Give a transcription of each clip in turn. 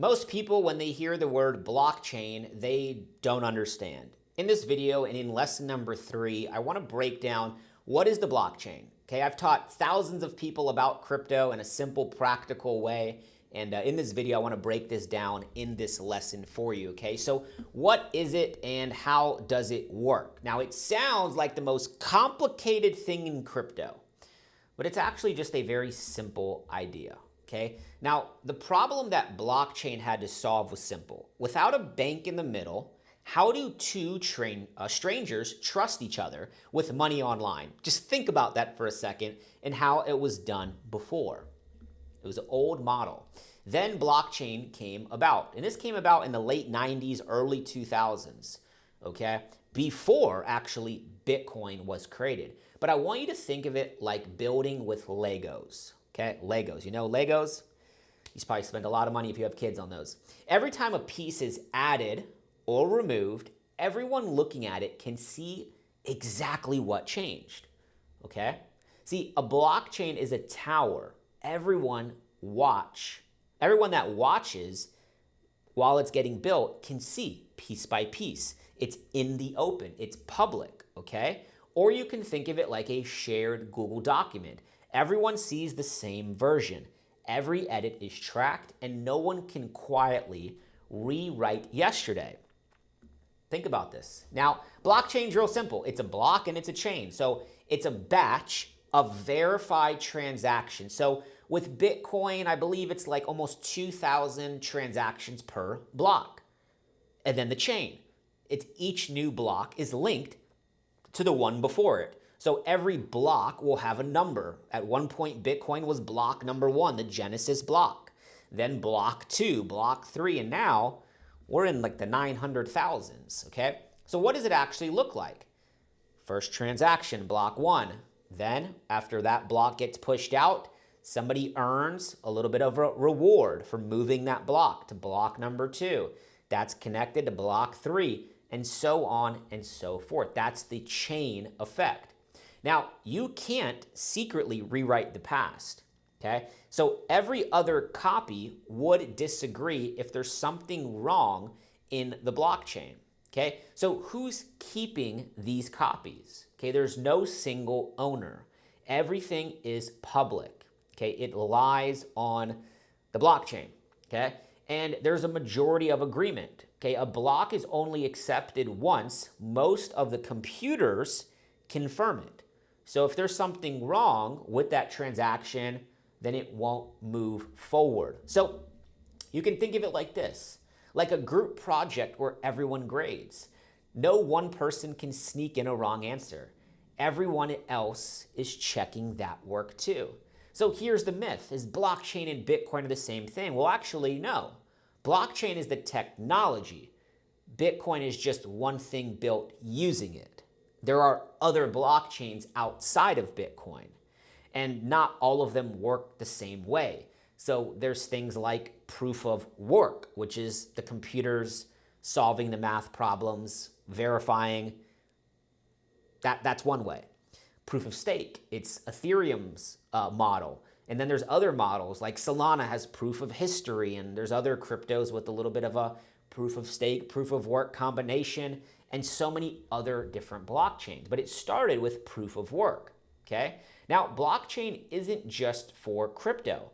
Most people, when they hear the word blockchain, they don't understand. In this video and in lesson number 3, I want to break down what is the blockchain. Okay, I've taught thousands of people about crypto in a simple, practical way. And in this video, I want to break this down in this lesson for you. Okay, so what is it and how does it work? Now, it sounds like the most complicated thing in crypto, but it's actually just a very simple idea. Okay. Now, the problem that blockchain had to solve was simple. Without a bank in the middle, how do two strangers trust each other with money online? Just think about that for a second and how it was done before. It was an old model. Then blockchain came about, and this came about in the late 90s, early 2000s, okay? Before actually Bitcoin was created. But I want you to think of it like building with Legos. Okay, Legos. You know Legos? You probably spend a lot of money if you have kids on those. Every time a piece is added or removed, everyone looking at it can see exactly what changed. Okay? See, a blockchain is a tower. Everyone that watches while it's getting built can see piece by piece. It's in the open. It's public, okay? Or you can think of it like a shared Google document. Everyone sees the same version. Every edit is tracked, and no one can quietly rewrite yesterday. Think about this. Now, blockchain's real simple. It's a block and it's a chain. So it's a batch of verified transactions. So with Bitcoin, I believe it's like almost 2,000 transactions per block. And then the chain. It's each new block is linked to the one before it. So every block will have a number. At one point, Bitcoin was block number 1, the Genesis block. Then block 2, block 3, and now we're in like the 900,000s, okay? So what does it actually look like? First transaction, block 1. Then after that block gets pushed out, somebody earns a little bit of a reward for moving that block to block number 2. That's connected to block 3, and so on and so forth. That's the chain effect. Now, you can't secretly rewrite the past, okay? So every other copy would disagree if there's something wrong in the blockchain, okay? So who's keeping these copies? Okay, there's no single owner. Everything is public, okay? It lies on the blockchain, okay? And there's a majority of agreement, okay? A block is only accepted once. Most of the computers confirm it. So if there's something wrong with that transaction, then it won't move forward. So you can think of it like this, like a group project where everyone grades. No one person can sneak in a wrong answer. Everyone else is checking that work too. So here's the myth. Is blockchain and Bitcoin are the same thing? Well, actually, no. Blockchain is the technology. Bitcoin is just one thing built using it. There are other blockchains outside of Bitcoin, and not all of them work the same way. So there's things like proof of work, which is the computers solving the math problems, verifying. That's one way. Proof of stake, it's Ethereum's model. And then there's other models like Solana has proof of history, and there's other cryptos with a little bit of a proof of stake, proof of work combination, and so many other different blockchains. But it started with proof of work, okay? Now, blockchain isn't just for crypto.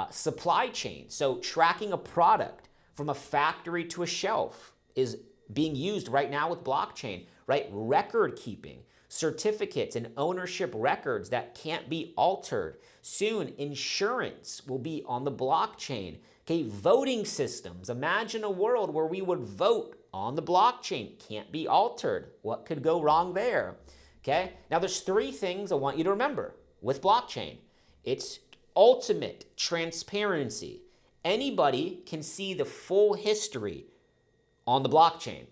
Supply chain, so tracking a product from a factory to a shelf is being used right now with blockchain, right? Record keeping, certificates and ownership records that can't be altered. Soon, insurance will be on the blockchain. Okay, voting systems. Imagine a world where we would vote on the blockchain. Can't be altered. What could go wrong there? Okay, now there's 3 things I want you to remember with blockchain. It's ultimate transparency. Anybody can see the full history on the blockchain.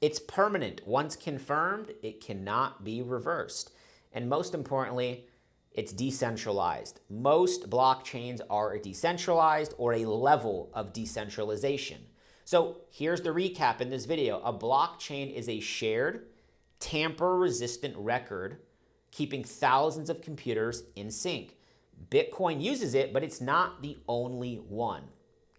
It's permanent. Once confirmed, it cannot be reversed. And most importantly, it's decentralized. Most blockchains are decentralized or a level of decentralization. So here's the recap in this video. A blockchain is a shared, tamper-resistant record keeping thousands of computers in sync. Bitcoin uses it, but it's not the only one.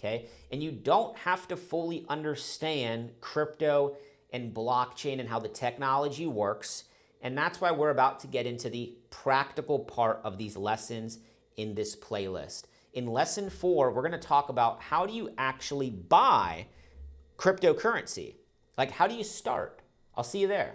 okay? And you don't have to fully understand crypto and blockchain and how the technology works. And that's why we're about to get into the practical part of these lessons in this playlist. In lesson 4, we're going to talk about how do you actually buy cryptocurrency? Like, how do you start? I'll see you there.